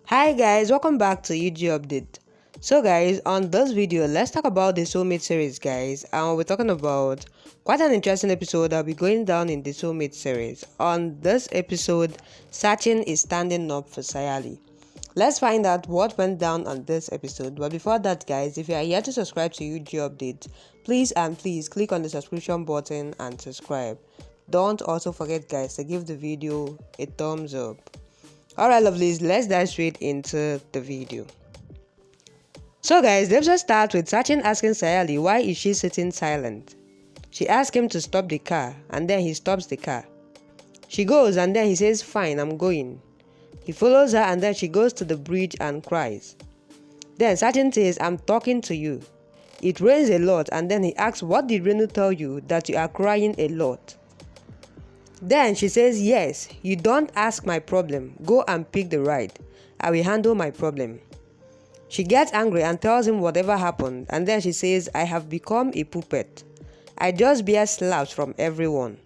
Hi guys, welcome back to UG Update. So guys, on this video, let's talk about the Soulmate series guys, and we're talking about quite an interesting episode that'll be going down in the Soulmate series. On this episode, Sachin is standing up for Sayali. Let's find out what went down on this episode. But before that guys, if you are here to subscribe to UG Update, please click on the subscription button and subscribe. Don't also forget guys to give the video a thumbs up. Alright lovelies, let's dive straight into the video. So guys, let's just start with Sachin asking Sayali why is she sitting silent. She asks him to stop the car and then he stops the car. She goes and then he says fine, I'm going. He follows her and then she goes to the bridge and cries. Then Sachin says I'm talking to you. It rains a lot and then he asks what did Renu tell you that you are crying a lot. Then she says, yes, you don't ask my problem. Go and pick the ride. I will handle my problem. She gets angry and tells him whatever happened, and then she says, I have become a puppet. I just bear slaps from everyone.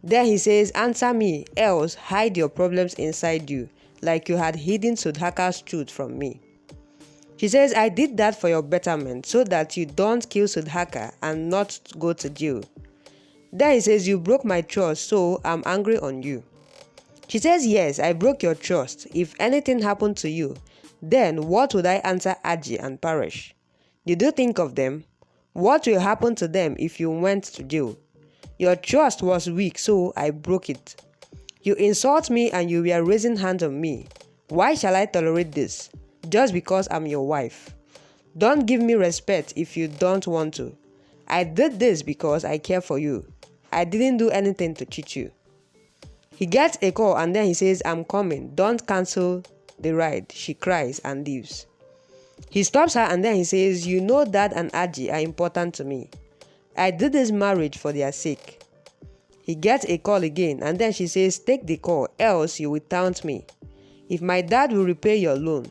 Then he says, answer me, else hide your problems inside you, like you had hidden Sudhaka's truth from me. She says, I did that for your betterment, so that you don't kill Sudhaka and not go to jail. Then he says, you broke my trust, so I'm angry on you. She says, yes, I broke your trust. If anything happened to you, then what would I answer Aji and Paresh? Did you think of them? What will happen to them if you went to jail? Your trust was weak, so I broke it. You insult me and you were raising hands on me. Why shall I tolerate this? Just because I'm your wife. Don't give me respect if you don't want to. I did this because I care for you. I didn't do anything to cheat you. He gets a call and then he says, I'm coming. Don't cancel the ride. She cries and leaves. He stops her and then he says, you know Dad and Aji are important to me. I did this marriage for their sake. He gets a call again and then she says, take the call, else you will taunt me. If my dad will repay your loan.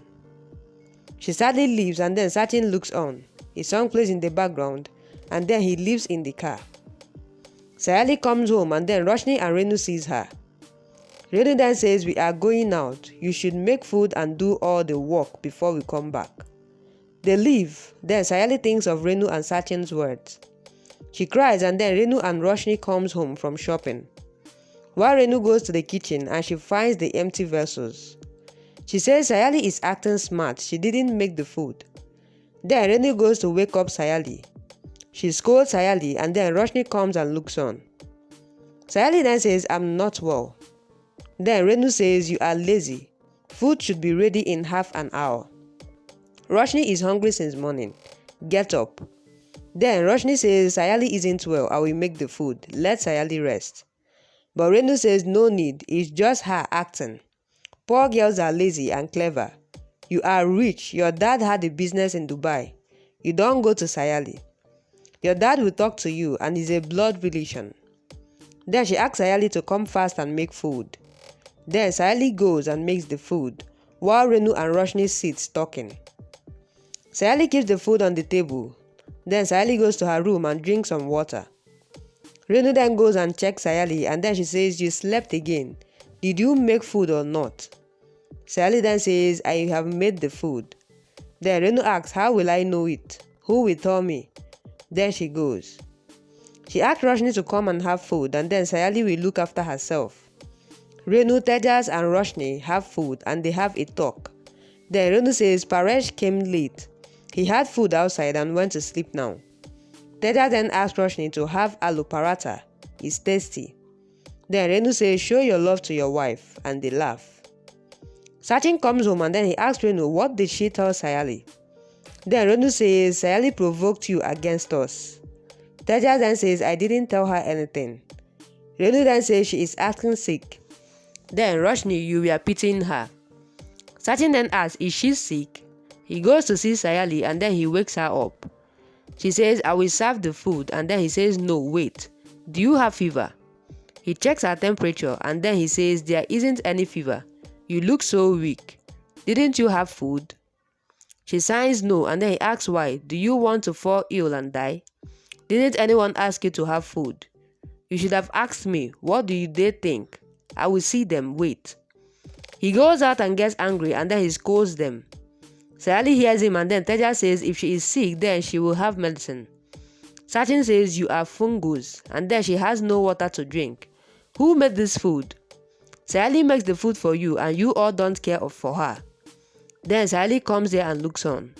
She sadly leaves and then Sachin looks on. His song plays in the background and then he leaves in the car. Sayali comes home and then Roshni and Renu sees her. Renu then says, we are going out. You should make food and do all the work before we come back. They leave. Then Sayali thinks of Renu and Sachin's words. She cries and then Renu and Roshni comes home from shopping. While Renu goes to the kitchen and she finds the empty vessels. She says Sayali is acting smart. She didn't make the food. Then Renu goes to wake up Sayali. She scolds Sayali and then Roshni comes and looks on. Sayali then says, I'm not well. Then Renu says, you are lazy. Food should be ready in half an hour. Roshni is hungry since morning. Get up. Then Roshni says, Sayali isn't well. I will make the food. Let Sayali rest. But Renu says, no need. It's just her acting. Poor girls are lazy and clever. You are rich. Your dad had a business in Dubai. You don't go to Sayali. Your dad will talk to you and is a blood relation. Then she asks Sayali to come fast and make food. Then Sayali goes and makes the food, while Renu and Roshni sit talking. Sayali keeps the food on the table. Then Sayali goes to her room and drinks some water. Renu then goes and checks Sayali and then she says, you slept again. Did you make food or not? Sayali then says, I have made the food. Then Renu asks, how will I know it? Who will tell me? Then she goes. She asks Roshni to come and have food and then Sayali will look after herself. Renu, Tejas and Roshni have food and they have a talk. Then Renu says Paresh came late. He had food outside and went to sleep now. Tejas then asks Roshni to have aloo paratha. It's tasty. Then Renu says show your love to your wife and they laugh. Sachin comes home and then he asks Renu what did she tell Sayali. Then Renu says, Sayali provoked you against us. Tejas then says, I didn't tell her anything. Renu then says she is acting sick. Then Roshni, you were pitying her. Sachin then asks, is she sick? He goes to see Sayali and then he wakes her up. She says, I will serve the food and then he says, no, wait. Do you have fever? He checks her temperature and then he says, there isn't any fever. You look so weak. Didn't you have food? She signs no and then he asks why. Do you want to fall ill and die? Didn't anyone ask you to have food? You should have asked me. What do they think? I will see them. Wait. He goes out and gets angry and then he scolds them. Sayali hears him and then Teja says if she is sick then she will have medicine. Sachin says you are fungus and then she has no water to drink. Who made this food? Sayali makes the food for you and you all don't care for her. Then Sayali comes there and looks on.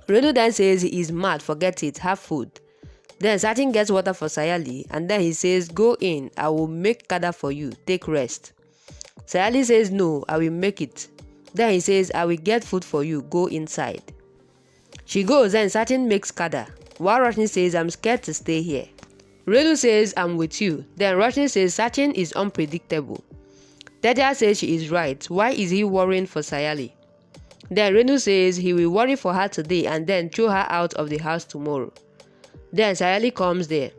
Renu then says he is mad, forget it, have food. Then Sachin gets water for Sayali and then he says go in, I will make kada for you, take rest. Sayali says no, I will make it. Then he says I will get food for you, go inside. She goes and Sachin makes kada, while Roshni says I'm scared to stay here. Renu says I'm with you. Then Roshni says Sachin is unpredictable. Teja says she is right, why is he worrying for Sayali? Then Renu says he will worry for her today and then throw her out of the house tomorrow. Then Sayali comes there.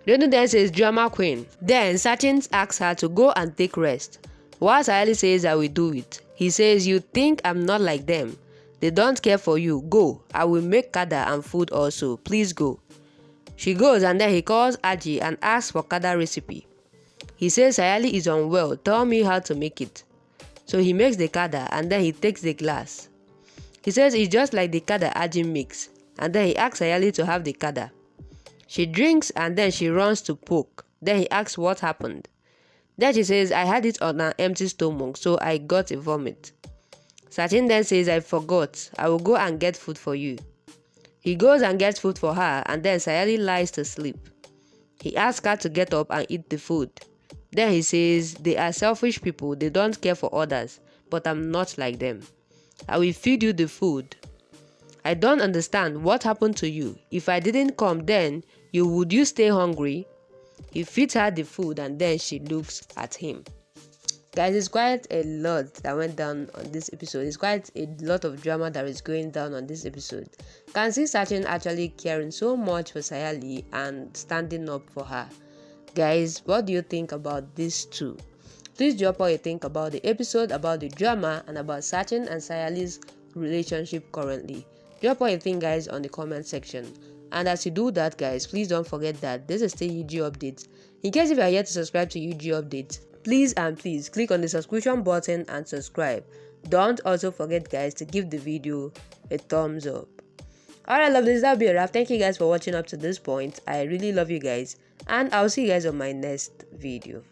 Renu then says drama queen. Then Sachin asks her to go and take rest. While Sayali says I will do it. He says you think I'm not like them. They don't care for you. Go. I will make kada and food also. Please go. She goes and then he calls Aji and asks for kada recipe. He says Sayali is unwell. Tell me how to make it. So he makes the kada and then he takes the glass. He says it's just like the kada Aji makes. And then he asks Sayali to have the kada. She drinks and then she runs to poke. Then he asks what happened. Then she says I had it on an empty stomach so I got a vomit. Sachin then says I forgot. I will go and get food for you. He goes and gets food for her and then Sayali lies to sleep. He asks her to get up and eat the food. Then he says they are selfish people, they don't care for others, but I'm not like them. I will feed you the food. I don't understand what happened to you. If I didn't come then, would you stay hungry? He feeds her the food and then she looks at him. Guys, it's quite a lot that went down on this episode. It's quite a lot of drama that is going down on this episode. Can see Sachin actually caring so much for Sayali and standing up for her. Guys, what do you think about these two? Please drop what you think about the episode, about the drama, and about Sachin and Sayali's relationship currently. Drop what you think, guys, on the comment section. And as you do that, guys, please don't forget that this is still UG Updates. In case if you are yet to subscribe to UG Updates, please click on the subscription button and subscribe. Don't also forget, guys, to give the video a thumbs up. Alright, love this. That'll be a wrap. Thank you guys for watching up to this point. I really love you guys. And I'll see you guys on my next video.